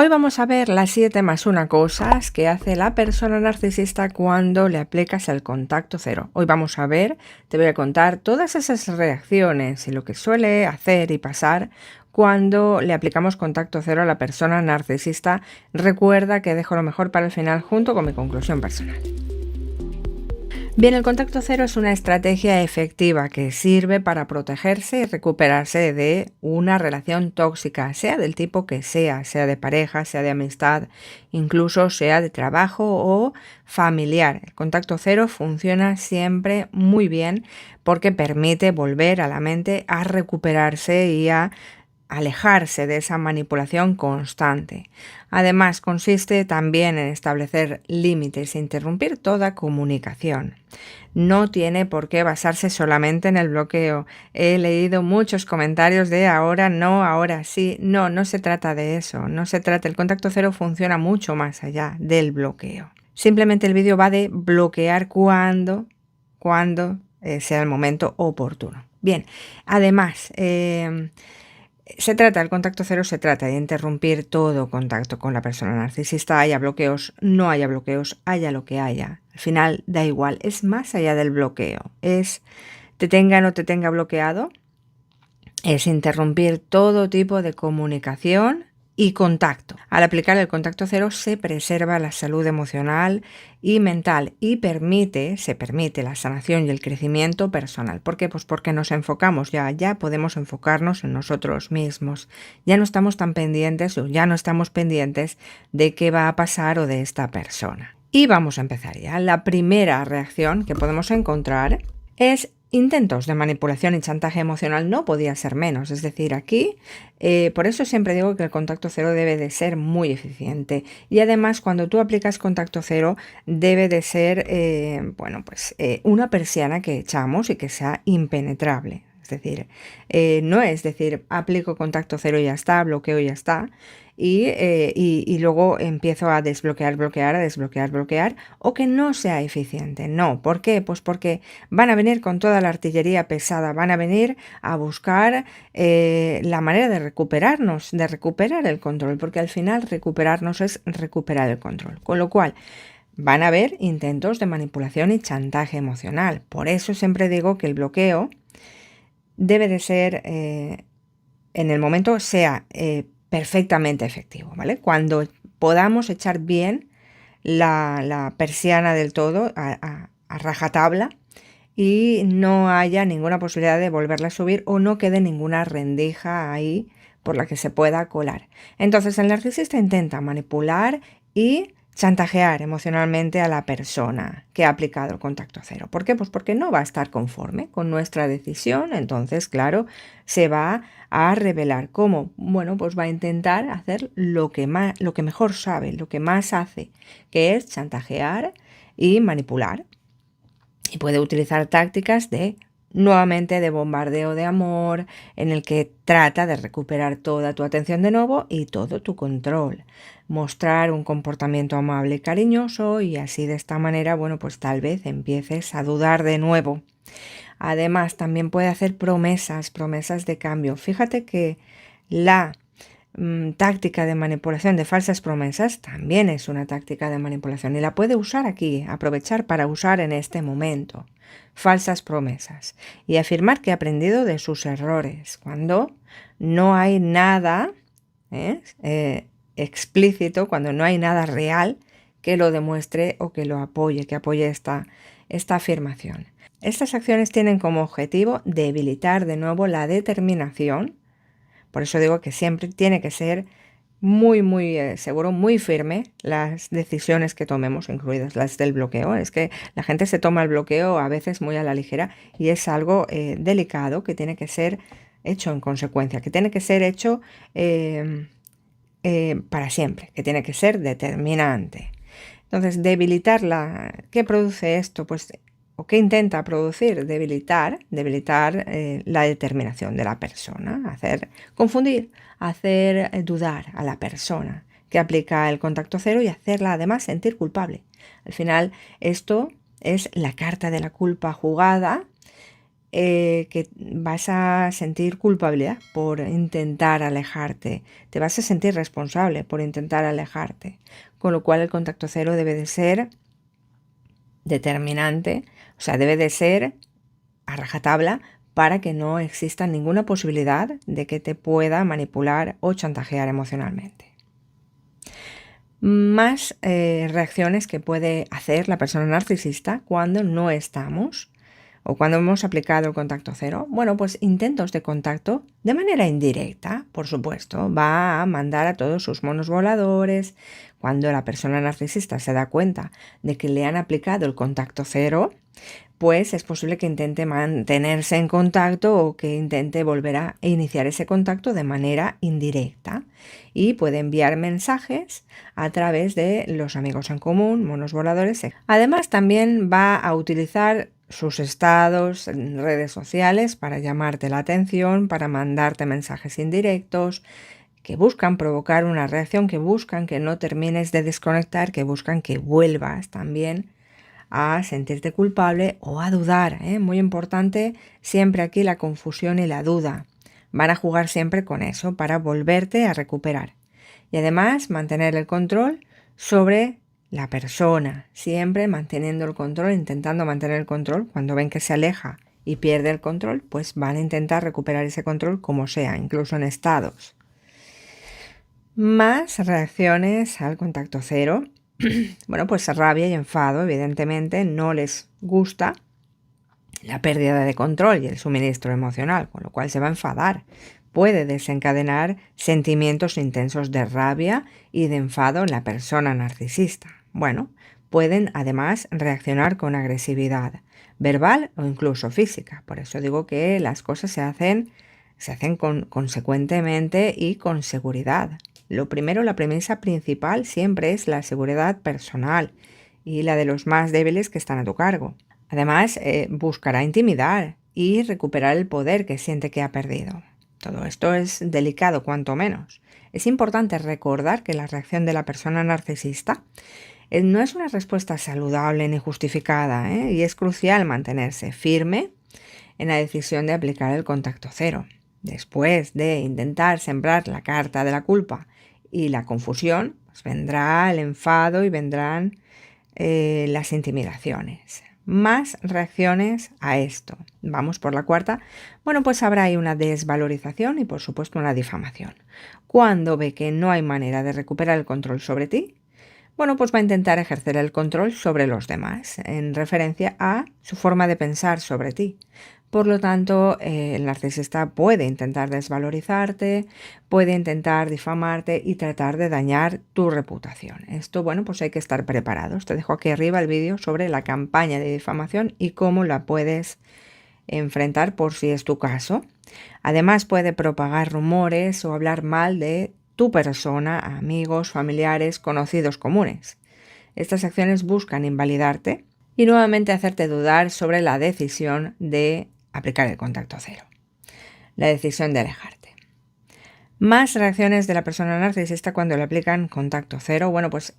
Hoy vamos a ver las 7 más 1 cosas que hace la persona narcisista cuando le aplicas el contacto cero. Hoy vamos a ver, te voy a contar todas esas reacciones y lo que suele hacer y pasar cuando le aplicamos contacto cero a la persona narcisista. Recuerda que dejo lo mejor para el final junto con mi conclusión personal. Bien, el contacto cero es una estrategia efectiva que sirve para protegerse y recuperarse de una relación tóxica, sea del tipo que sea de pareja, sea de amistad, incluso sea de trabajo o familiar. El contacto cero funciona siempre muy bien porque permite volver a la mente a recuperarse y a alejarse de esa manipulación constante. Además, consiste también en establecer límites e interrumpir toda comunicación. No tiene por qué basarse solamente en el bloqueo. He leído muchos comentarios de ahora no, ahora sí. No, no se trata de eso. No se trata. El contacto cero funciona mucho más allá del bloqueo. Simplemente el vídeo va de bloquear cuando sea el momento oportuno. Bien, además, el contacto cero se trata de interrumpir todo contacto con la persona narcisista, haya bloqueos, no haya bloqueos, haya lo que haya. Al final da igual, es más allá del bloqueo, es te tenga o no te tenga bloqueado, es interrumpir todo tipo de comunicación y contacto. Al aplicar el contacto cero se preserva la salud emocional y mental y se permite la sanación y el crecimiento personal. ¿Por qué? Pues porque nos enfocamos ya podemos enfocarnos en nosotros mismos. Ya no estamos tan pendientes o ya no estamos pendientes de qué va a pasar o de esta persona. Y vamos a empezar ya. La primera reacción que podemos encontrar es intentos de manipulación y chantaje emocional. No podía ser menos, es decir, aquí, por eso siempre digo que el contacto cero debe de ser muy eficiente y además cuando tú aplicas contacto cero debe de ser, una persiana que echamos y que sea impenetrable. Es decir, no es decir, aplico contacto cero y ya está, bloqueo y ya está, y luego empiezo a desbloquear, a desbloquear, o que no sea eficiente. No, ¿por qué? Pues porque van a venir con toda la artillería pesada, van a venir a buscar la manera de recuperarnos, de recuperar el control, porque al final recuperarnos es recuperar el control. Con lo cual, van a haber intentos de manipulación y chantaje emocional. Por eso siempre digo que el bloqueo debe de ser, en el momento sea perfectamente efectivo, ¿vale? Cuando podamos echar bien la persiana del todo a rajatabla y no haya ninguna posibilidad de volverla a subir o no quede ninguna rendija ahí por la que se pueda colar. Entonces el narcisista intenta manipular y chantajear emocionalmente a la persona que ha aplicado el contacto cero. ¿Por qué? Pues porque no va a estar conforme con nuestra decisión, entonces, claro, se va a revelar. ¿Cómo? Bueno, pues va a intentar hacer lo que mejor sabe, lo que más hace, que es chantajear y manipular. Y puede utilizar tácticas nuevamente de bombardeo de amor, en el que trata de recuperar toda tu atención de nuevo y todo tu control. Mostrar un comportamiento amable y cariñoso y así de esta manera, bueno, pues tal vez empieces a dudar de nuevo. Además, también puede hacer promesas de cambio. Fíjate que la táctica de manipulación de falsas promesas también es una táctica de manipulación y la puede usar aquí, aprovechar para usar en este momento. Falsas promesas y afirmar que ha aprendido de sus errores cuando no hay nada explícito, cuando no hay nada real que lo demuestre o que lo apoye, que apoye esta afirmación. Estas acciones tienen como objetivo debilitar de nuevo la determinación. Por eso digo que siempre tiene que ser muy seguro, muy firme las decisiones que tomemos, incluidas las del bloqueo. Es que la gente se toma el bloqueo a veces muy a la ligera y es algo delicado que tiene que ser hecho en consecuencia, que tiene que ser hecho para siempre, que tiene que ser determinante. Entonces, ¿qué produce esto? Pues, ¿o qué intenta producir? Debilitar la determinación de la persona, confundir, hacer dudar a la persona que aplica el contacto cero y hacerla además sentir culpable. Al final, esto es la carta de la culpa jugada que vas a sentir culpabilidad por intentar alejarte, te vas a sentir responsable por intentar alejarte, con lo cual el contacto cero debe de ser determinante, o sea, debe de ser a rajatabla para que no exista ninguna posibilidad de que te pueda manipular o chantajear emocionalmente. Más reacciones que puede hacer la persona narcisista cuando no estamos o cuando hemos aplicado el contacto cero. Bueno, pues intentos de contacto de manera indirecta, por supuesto. Va a mandar a todos sus monos voladores. Cuando la persona narcisista se da cuenta de que le han aplicado el contacto cero, pues es posible que intente mantenerse en contacto o que intente volver a iniciar ese contacto de manera indirecta, y puede enviar mensajes a través de los amigos en común, monos voladores. Además, también va a utilizar sus estados en redes sociales para llamarte la atención, para mandarte mensajes indirectos que buscan provocar una reacción, que buscan que no termines de desconectar, que buscan que vuelvas también a sentirte culpable o a dudar, ¿eh? Muy importante siempre aquí la confusión y la duda. Van a jugar siempre con eso para volverte a recuperar. Y además mantener el control sobre la persona, siempre manteniendo el control, intentando mantener el control. Cuando ven que se aleja y pierde el control, pues van a intentar recuperar ese control como sea, incluso en estados. Más reacciones al contacto cero. Bueno, pues rabia y enfado, evidentemente, no les gusta la pérdida de control y el suministro emocional, con lo cual se va a enfadar. Puede desencadenar sentimientos intensos de rabia y de enfado en la persona narcisista. Bueno, pueden además reaccionar con agresividad verbal o incluso física. Por eso digo que las cosas se hacen consecuentemente y con seguridad. Lo primero, la premisa principal siempre es la seguridad personal y la de los más débiles que están a tu cargo. Además, buscará intimidar y recuperar el poder que siente que ha perdido. Todo esto es delicado, cuanto menos. Es importante recordar que la reacción de la persona narcisista no es una respuesta saludable ni justificada, y es crucial mantenerse firme en la decisión de aplicar el contacto cero. Después de intentar sembrar la carta de la culpa y la confusión, pues vendrá el enfado y vendrán las intimidaciones. Más reacciones a esto. Vamos por la cuarta. Bueno, pues habrá ahí una desvalorización y por supuesto una difamación. Cuando ve que no hay manera de recuperar el control sobre ti, bueno, pues va a intentar ejercer el control sobre los demás en referencia a su forma de pensar sobre ti. Por lo tanto, el narcisista puede intentar desvalorizarte, puede intentar difamarte y tratar de dañar tu reputación. Esto, bueno, pues hay que estar preparados. Te dejo aquí arriba el vídeo sobre la campaña de difamación y cómo la puedes enfrentar por si es tu caso. Además, puede propagar rumores o hablar mal de tu persona a amigos, familiares, conocidos comunes. Estas acciones buscan invalidarte y nuevamente hacerte dudar sobre la decisión de aplicar el contacto cero, la decisión de alejarte. Más reacciones de la persona narcisista cuando le aplican contacto cero. Bueno, pues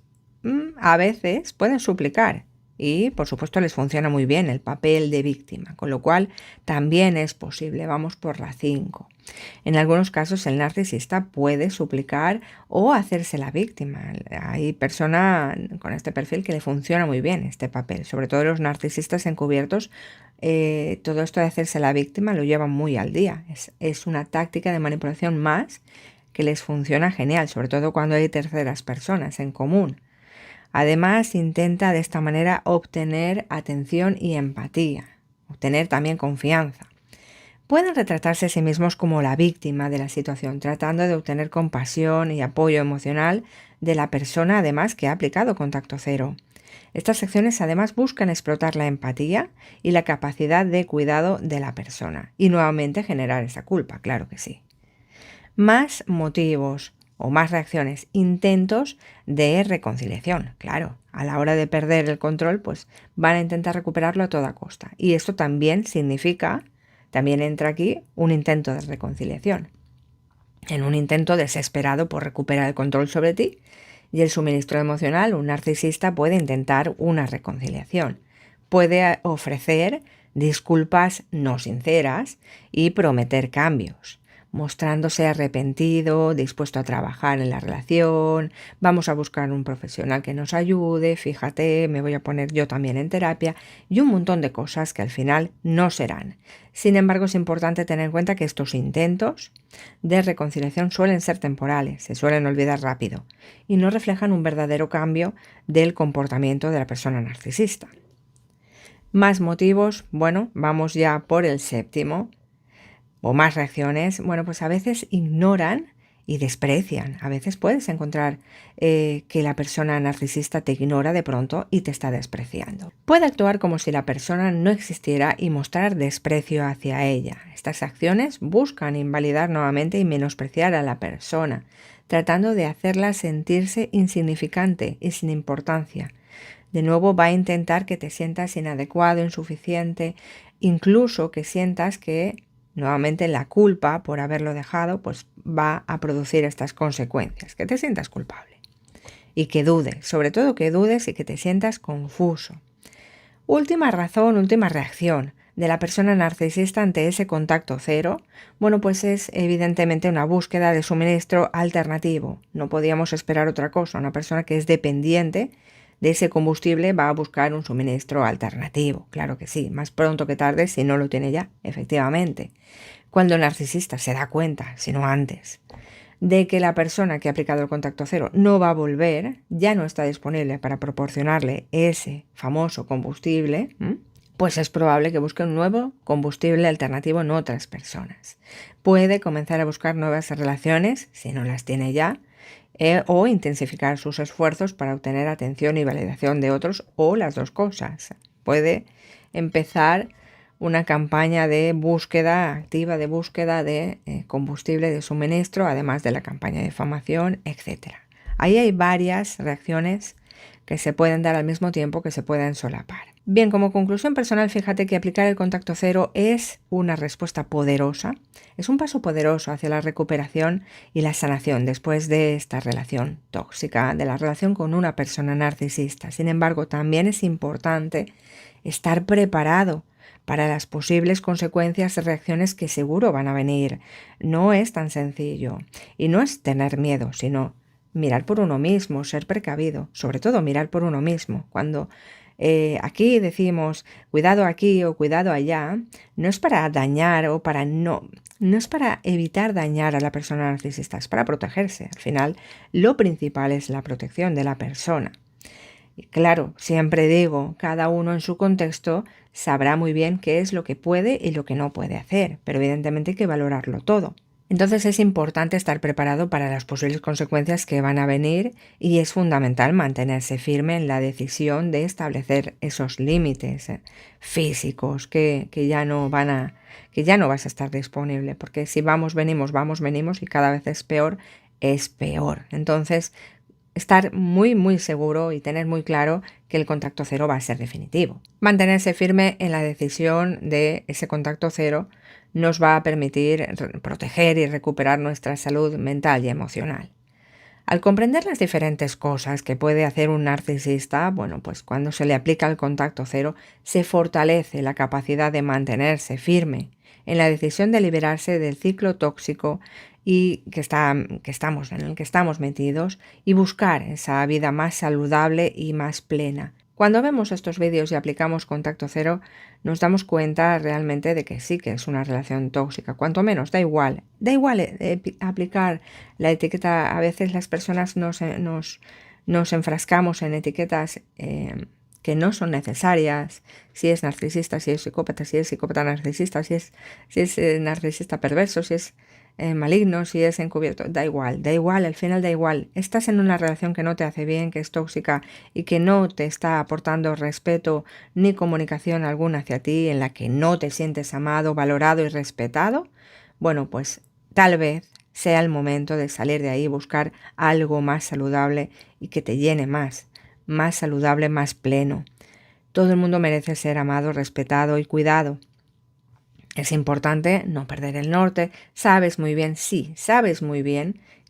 a veces pueden suplicar y por supuesto les funciona muy bien el papel de víctima, con lo cual también es posible. Vamos por la 5. En algunos casos el narcisista puede suplicar o hacerse la víctima. Hay personas con este perfil que le funciona muy bien este papel, sobre todo los narcisistas encubiertos. Todo esto de hacerse la víctima lo llevan muy al día. Es una táctica de manipulación más que les funciona genial, sobre todo cuando hay terceras personas en común. Además, intenta de esta manera obtener atención y empatía, obtener también confianza. Pueden retratarse a sí mismos como la víctima de la situación, tratando de obtener compasión y apoyo emocional de la persona, además, que ha aplicado contacto cero. Estas acciones además buscan explotar la empatía y la capacidad de cuidado de la persona y nuevamente generar esa culpa, claro que sí. Más motivos o más reacciones, intentos de reconciliación. Claro, a la hora de perder el control, pues van a intentar recuperarlo a toda costa. Y esto también significa, también entra aquí un intento de reconciliación. En un intento desesperado por recuperar el control sobre ti y el suministro emocional, un narcisista puede intentar una reconciliación. Puede ofrecer disculpas no sinceras y prometer cambios, mostrándose arrepentido, dispuesto a trabajar en la relación, vamos a buscar un profesional que nos ayude, fíjate, me voy a poner yo también en terapia y un montón de cosas que al final no serán. Sin embargo, es importante tener en cuenta que estos intentos de reconciliación suelen ser temporales, se suelen olvidar rápido y no reflejan un verdadero cambio del comportamiento de la persona narcisista. Más motivos, bueno, vamos ya por el séptimo, o más reacciones, bueno, pues a veces ignoran y desprecian. A veces puedes encontrar que la persona narcisista te ignora de pronto y te está despreciando. Puede actuar como si la persona no existiera y mostrar desprecio hacia ella. Estas acciones buscan invalidar nuevamente y menospreciar a la persona, tratando de hacerla sentirse insignificante y sin importancia. De nuevo va a intentar que te sientas inadecuado, insuficiente, incluso que sientas que nuevamente la culpa por haberlo dejado pues va a producir estas consecuencias, que te sientas culpable y que dudes, sobre todo que dudes y que te sientas confuso. Última razón, última reacción de la persona narcisista ante ese contacto cero, bueno, pues es evidentemente una búsqueda de suministro alternativo. No podíamos esperar otra cosa. Una persona que es dependiente de ese combustible va a buscar un suministro alternativo. Claro que sí, más pronto que tarde si no lo tiene ya, efectivamente. Cuando el narcisista se da cuenta, si no antes, de que la persona que ha aplicado el contacto cero no va a volver, ya no está disponible para proporcionarle ese famoso combustible, pues es probable que busque un nuevo combustible alternativo en otras personas. Puede comenzar a buscar nuevas relaciones, si no las tiene ya, o intensificar sus esfuerzos para obtener atención y validación de otros, o las dos cosas. Puede empezar una campaña de búsqueda activa, de búsqueda de combustible de suministro, además de la campaña de difamación, etc. Ahí hay varias reacciones que se pueden dar al mismo tiempo, que se pueden solapar. Bien, como conclusión personal, fíjate que aplicar el contacto cero es una respuesta poderosa, es un paso poderoso hacia la recuperación y la sanación después de esta relación tóxica, de la relación con una persona narcisista. Sin embargo, también es importante estar preparado para las posibles consecuencias y reacciones que seguro van a venir. No es tan sencillo y no es tener miedo, sino mirar por uno mismo, ser precavido, sobre todo mirar por uno mismo. Cuando aquí decimos cuidado aquí o cuidado allá, no es para dañar o para no es para evitar dañar a la persona narcisista, es para protegerse. Al final, lo principal es la protección de la persona. Y claro, siempre digo, cada uno en su contexto sabrá muy bien qué es lo que puede y lo que no puede hacer, pero evidentemente hay que valorarlo todo. Entonces es importante estar preparado para las posibles consecuencias que van a venir y es fundamental mantenerse firme en la decisión de establecer esos límites físicos que ya no vas a estar disponible, porque si vamos, venimos y cada vez es peor. Entonces, estar muy, muy seguro y tener muy claro que el contacto cero va a ser definitivo. Mantenerse firme en la decisión de ese contacto cero nos va a permitir proteger y recuperar nuestra salud mental y emocional. Al comprender las diferentes cosas que puede hacer un narcisista, bueno, pues cuando se le aplica el contacto cero, se fortalece la capacidad de mantenerse firme en la decisión de liberarse del ciclo tóxico y en el que estamos metidos y buscar esa vida más saludable y más plena. Cuando vemos estos vídeos y aplicamos contacto cero, nos damos cuenta realmente de que sí que es una relación tóxica, cuanto menos, da igual aplicar la etiqueta. A veces las personas nos enfrascamos en etiquetas que no son necesarias, si es narcisista, si es psicópata narcisista, si es narcisista perverso, si es maligno, si es encubierto, da igual, al final da igual. Estás en una relación que no te hace bien, que es tóxica y que no te está aportando respeto ni comunicación alguna hacia ti, en la que no te sientes amado, valorado y respetado. Bueno, pues tal vez sea el momento de salir de ahí y buscar algo más saludable y que te llene más saludable, más pleno. Todo el mundo merece ser amado, respetado y cuidado. Es importante no perder el norte. Sabes muy bien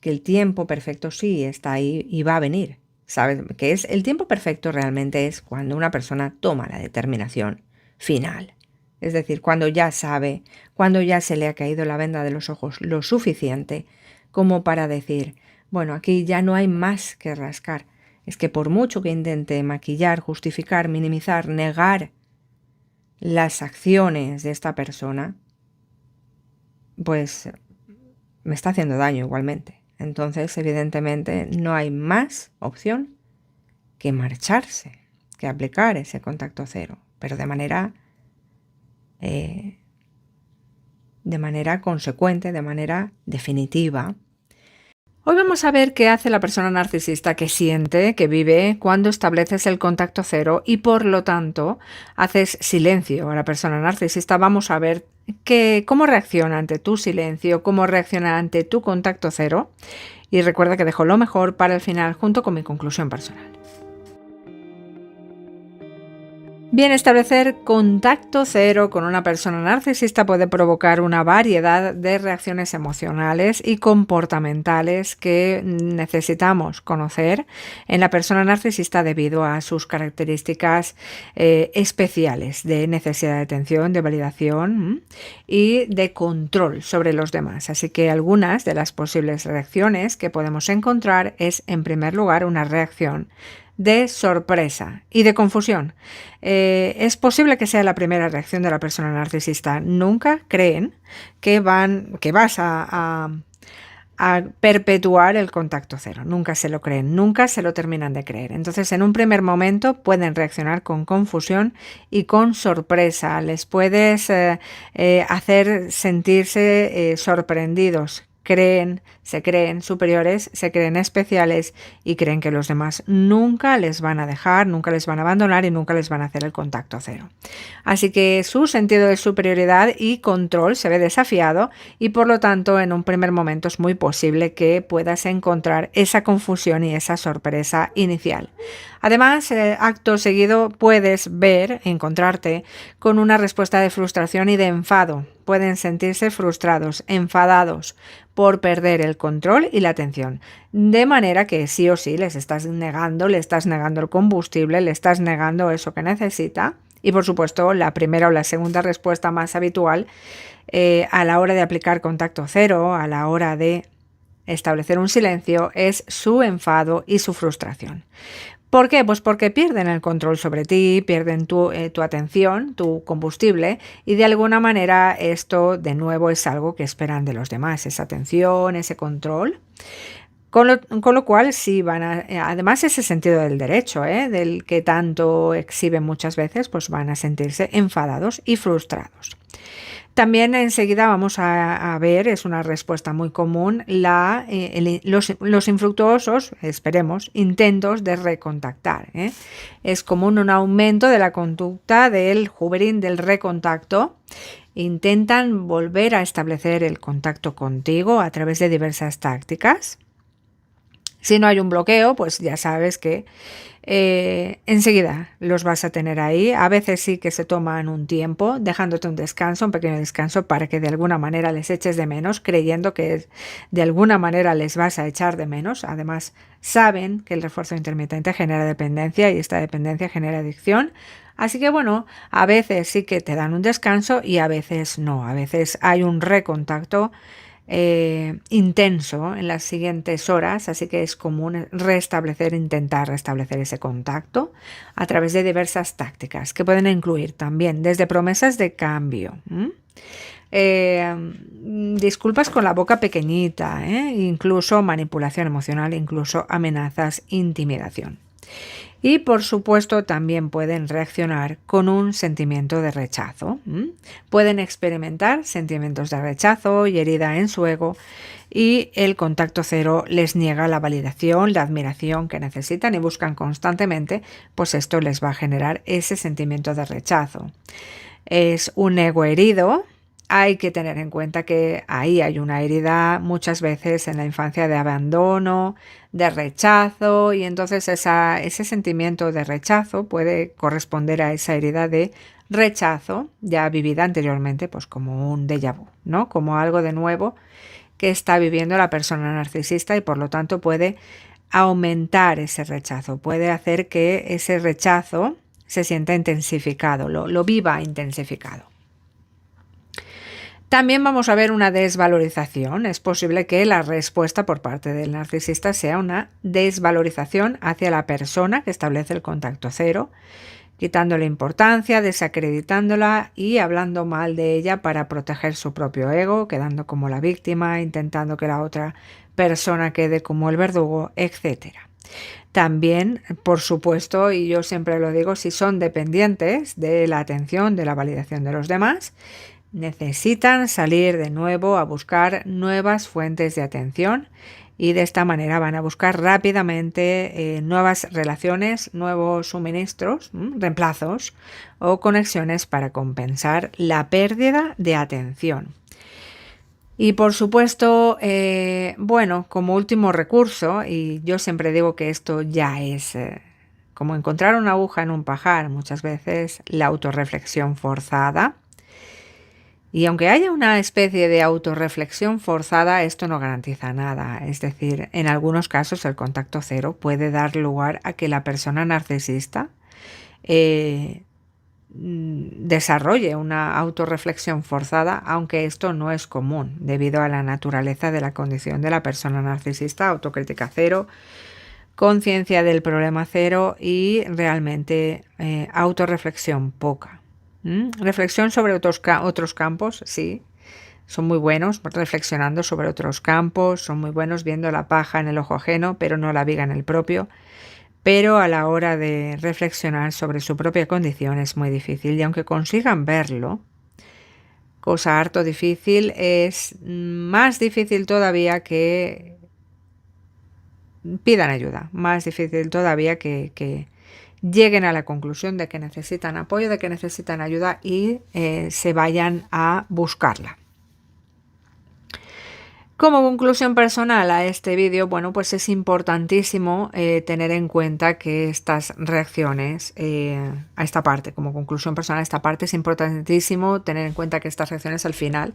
que el tiempo perfecto sí está ahí y va a venir. Sabes que el tiempo perfecto realmente es cuando una persona toma la determinación final. Es decir, cuando ya sabe, cuando ya se le ha caído la venda de los ojos lo suficiente como para decir, bueno, aquí ya no hay más que rascar. Es que por mucho que intente maquillar, justificar, minimizar, negar las acciones de esta persona, pues me está haciendo daño igualmente. Entonces, evidentemente, no hay más opción que marcharse, que aplicar ese contacto cero, pero de manera consecuente, de manera definitiva. Hoy vamos a ver qué hace la persona narcisista, qué siente, qué vive cuando estableces el contacto cero y por lo tanto haces silencio a la persona narcisista. Vamos a ver cómo reacciona ante tu silencio, cómo reacciona ante tu contacto cero, y recuerda que dejo lo mejor para el final junto con mi conclusión personal. Bien, establecer contacto cero con una persona narcisista puede provocar una variedad de reacciones emocionales y comportamentales que necesitamos conocer en la persona narcisista debido a sus características especiales de necesidad de atención, de validación y de control sobre los demás. Así que algunas de las posibles reacciones que podemos encontrar es, en primer lugar, una reacción de sorpresa y de confusión. Es posible que sea la primera reacción de la persona narcisista. Nunca creen que vas a perpetuar el contacto cero. Nunca se lo creen, nunca se lo terminan de creer. Entonces, en un primer momento pueden reaccionar con confusión y con sorpresa. Les puedes hacer sentirse sorprendidos. Se creen superiores, se creen especiales y creen que los demás nunca les van a dejar, nunca les van a abandonar y nunca les van a hacer el contacto cero. Así que su sentido de superioridad y control se ve desafiado y por lo tanto en un primer momento es muy posible que puedas encontrar esa confusión y esa sorpresa inicial. Además, acto seguido puedes encontrarte con una respuesta de frustración y de enfado. Pueden sentirse frustrados, enfadados por perder el control y la atención. De manera que sí o sí le estás negando el combustible, le estás negando eso que necesita. Y por supuesto, la primera o la segunda respuesta más habitual a la hora de aplicar contacto cero, a la hora de establecer un silencio, es su enfado y su frustración. ¿Por qué? Pues porque pierden el control sobre ti, pierden tu atención, tu combustible, y de alguna manera esto de nuevo es algo que esperan de los demás, esa atención, ese control. Con lo cual sí además ese sentido del derecho, del que tanto exhiben muchas veces, pues van a sentirse enfadados y frustrados. También enseguida vamos a ver, es una respuesta muy común, los infructuosos, esperemos, intentos de recontactar. Es común un aumento de la conducta del hoovering, del recontacto. Intentan volver a establecer el contacto contigo a través de diversas tácticas. Si no hay un bloqueo, pues ya sabes que enseguida los vas a tener ahí. A veces sí que se toman un tiempo, dejándote un pequeño descanso para que de alguna manera les eches de menos, creyendo que de alguna manera les vas a echar de menos. Además, saben que el refuerzo intermitente genera dependencia y esta dependencia genera adicción. Así que bueno, a veces sí que te dan un descanso y a veces no. A veces hay un recontacto intenso en las siguientes horas, así que es común intentar restablecer ese contacto a través de diversas tácticas que pueden incluir también desde promesas de cambio, disculpas con la boca pequeñita, incluso manipulación emocional, incluso amenazas, intimidación. Y por supuesto también pueden reaccionar con un sentimiento de rechazo. Pueden experimentar sentimientos de rechazo y herida en su ego y el contacto cero les niega la validación, la admiración que necesitan y buscan constantemente, pues esto les va a generar ese sentimiento de rechazo. Es un ego herido. Hay que tener en cuenta que ahí hay una herida muchas veces en la infancia de abandono, de rechazo, y entonces ese sentimiento de rechazo puede corresponder a esa herida de rechazo ya vivida anteriormente, pues como un déjà vu, ¿no? Como algo de nuevo que está viviendo la persona narcisista y por lo tanto puede aumentar ese rechazo, puede hacer que ese rechazo se sienta intensificado, lo viva intensificado. También vamos a ver una desvalorización. Es posible que la respuesta por parte del narcisista sea una desvalorización hacia la persona que establece el contacto cero, quitándole importancia, desacreditándola y hablando mal de ella para proteger su propio ego, quedando como la víctima, intentando que la otra persona quede como el verdugo, etc. También, por supuesto, y yo siempre lo digo, si son dependientes de la atención, de la validación de los demás, necesitan salir de nuevo a buscar nuevas fuentes de atención y de esta manera van a buscar rápidamente nuevas relaciones, nuevos suministros, reemplazos o conexiones para compensar la pérdida de atención. Y por supuesto, bueno, como último recurso, y yo siempre digo que esto ya es como encontrar una aguja en un pajar, muchas veces la autorreflexión forzada. Y aunque haya una especie de autorreflexión forzada, esto no garantiza nada. Es decir, en algunos casos el contacto cero puede dar lugar a que la persona narcisista desarrolle una autorreflexión forzada, aunque esto no es común debido a la naturaleza de la condición de la persona narcisista, autocrítica cero, conciencia del problema cero y realmente autorreflexión poca. Reflexión sobre otros campos, sí, son muy buenos reflexionando sobre otros campos, son muy buenos viendo la paja en el ojo ajeno, pero no la viga en el propio. Pero a la hora de reflexionar sobre su propia condición es muy difícil y aunque consigan verlo, cosa harto difícil, es más difícil todavía que pidan ayuda, más difícil todavía que lleguen a la conclusión de que necesitan apoyo, de que necesitan ayuda y se vayan a buscarla. Como conclusión personal a este vídeo, bueno, pues es importantísimo tener en cuenta que estas reacciones, a esta parte, como conclusión personal a esta parte, es importantísimo tener en cuenta que estas reacciones al final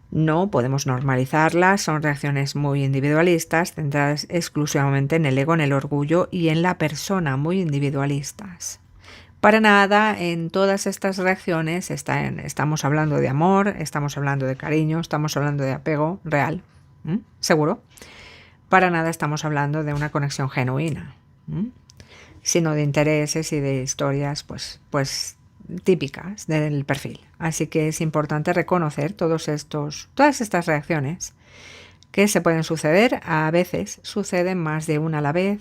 no podemos normalizarlas, son reacciones muy individualistas, centradas exclusivamente en el ego, en el orgullo y en la persona, muy individualistas. Para nada, en todas estas reacciones estamos hablando de amor, estamos hablando de cariño, estamos hablando de apego real, seguro. Para nada estamos hablando de una conexión genuina, sino de intereses y de historias pues típicas del perfil. Así que es importante reconocer todas estas reacciones que se pueden suceder, a veces suceden más de una a la vez,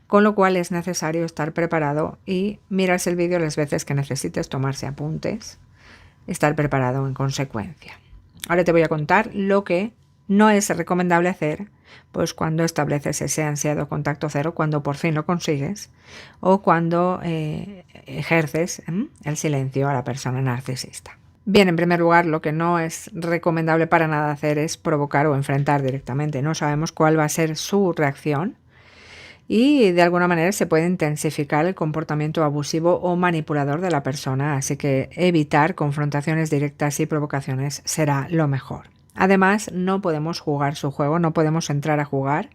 con lo cual es necesario estar preparado y mirarse el vídeo las veces que necesites, tomarse apuntes, estar preparado en consecuencia. Ahora te voy a contar lo que no es recomendable hacer, pues cuando estableces ese ansiado contacto cero, cuando por fin lo consigues o cuando ejerces el silencio a la persona narcisista. Bien, en primer lugar, lo que no es recomendable para nada hacer es provocar o enfrentar directamente. No sabemos cuál va a ser su reacción y de alguna manera se puede intensificar el comportamiento abusivo o manipulador de la persona, así que evitar confrontaciones directas y provocaciones será lo mejor. Además, no podemos jugar su juego, no podemos entrar a jugar,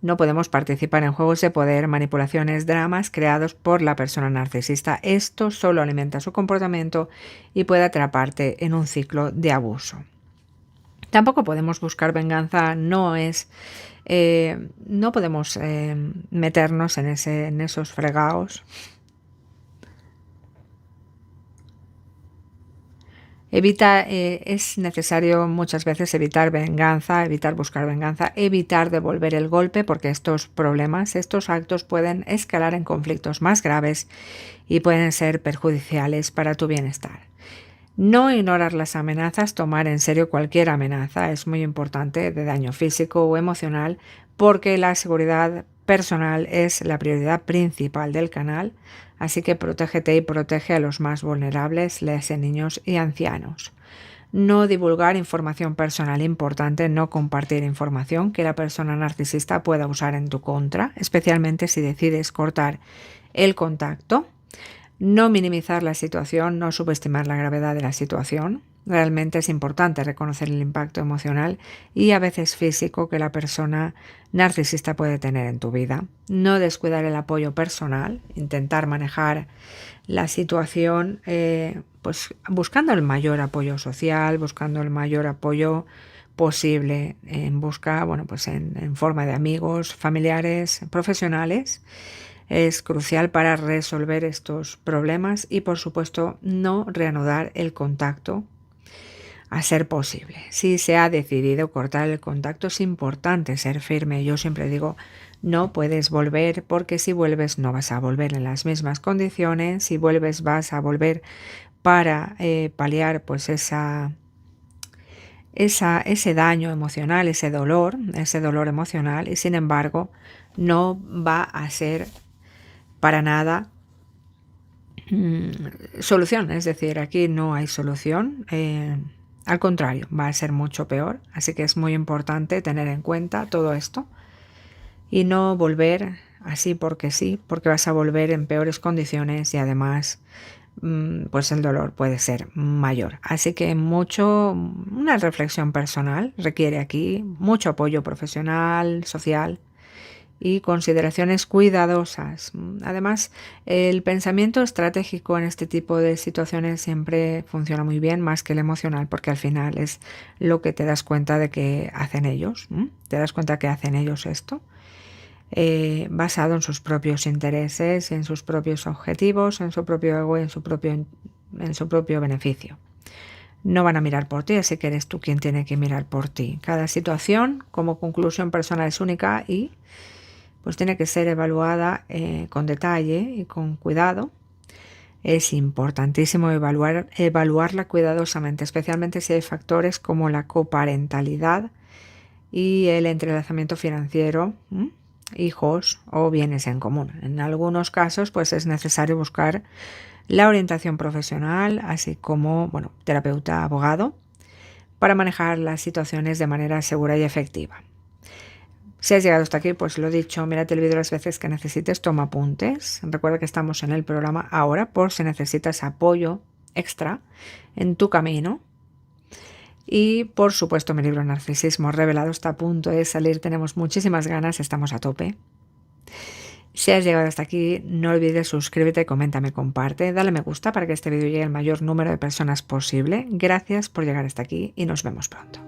no podemos participar en juegos de poder, manipulaciones, dramas creados por la persona narcisista. Esto solo alimenta su comportamiento y puede atraparte en un ciclo de abuso. Tampoco podemos buscar venganza, no podemos meternos en esos fregados. Es necesario muchas veces evitar venganza, evitar buscar venganza, evitar devolver el golpe, porque estos problemas, estos actos pueden escalar en conflictos más graves y pueden ser perjudiciales para tu bienestar. No ignorar las amenazas, tomar en serio cualquier amenaza es muy importante, de daño físico o emocional, porque la seguridad personal es la prioridad principal del canal, así que protégete y protege a los más vulnerables, léase niños y ancianos. No divulgar información personal importante, no compartir información que la persona narcisista pueda usar en tu contra, especialmente si decides cortar el contacto. No minimizar la situación, no subestimar la gravedad de la situación. Realmente es importante reconocer el impacto emocional y a veces físico que la persona narcisista puede tener en tu vida. No descuidar el apoyo personal, intentar manejar la situación pues buscando el mayor apoyo social, buscando el mayor apoyo posible en busca, bueno, pues en forma de amigos, familiares, profesionales. Es crucial para resolver estos problemas y, por supuesto, no reanudar el contacto a ser posible. Si se ha decidido cortar el contacto, es importante ser firme. Yo siempre digo, no puedes volver porque si vuelves no vas a volver en las mismas condiciones. Si vuelves vas a volver para paliar pues ese daño emocional, ese dolor emocional, y sin embargo no va a ser para nada solución. Es decir, aquí no hay solución. Al contrario, va a ser mucho peor. Así que es muy importante tener en cuenta todo esto y no volver así porque sí, porque vas a volver en peores condiciones y además pues el dolor puede ser mayor. Así que una reflexión personal requiere aquí mucho apoyo profesional, social y consideraciones cuidadosas. Además, el pensamiento estratégico en este tipo de situaciones siempre funciona muy bien, más que el emocional, porque al final es lo que te das cuenta de que hacen ellos. Te das cuenta que hacen ellos esto, basado en sus propios intereses, en sus propios objetivos, en su propio ego y en su propio beneficio. No van a mirar por ti, así que eres tú quien tiene que mirar por ti. Cada situación, como conclusión personal, es única y pues tiene que ser evaluada con detalle y con cuidado. Es importantísimo evaluarla cuidadosamente, especialmente si hay factores como la coparentalidad y el entrelazamiento financiero, hijos o bienes en común. En algunos casos, pues es necesario buscar la orientación profesional, así como, bueno, terapeuta, abogado, para manejar las situaciones de manera segura y efectiva. Si has llegado hasta aquí, pues lo dicho, mírate el vídeo las veces que necesites, toma apuntes. Recuerda que estamos en el programa ahora por si necesitas apoyo extra en tu camino. Y por supuesto mi libro Narcisismo Revelado está a punto de salir, tenemos muchísimas ganas, estamos a tope. Si has llegado hasta aquí, no olvides suscríbete, coméntame, comparte, dale me gusta para que este vídeo llegue al mayor número de personas posible. Gracias por llegar hasta aquí y nos vemos pronto.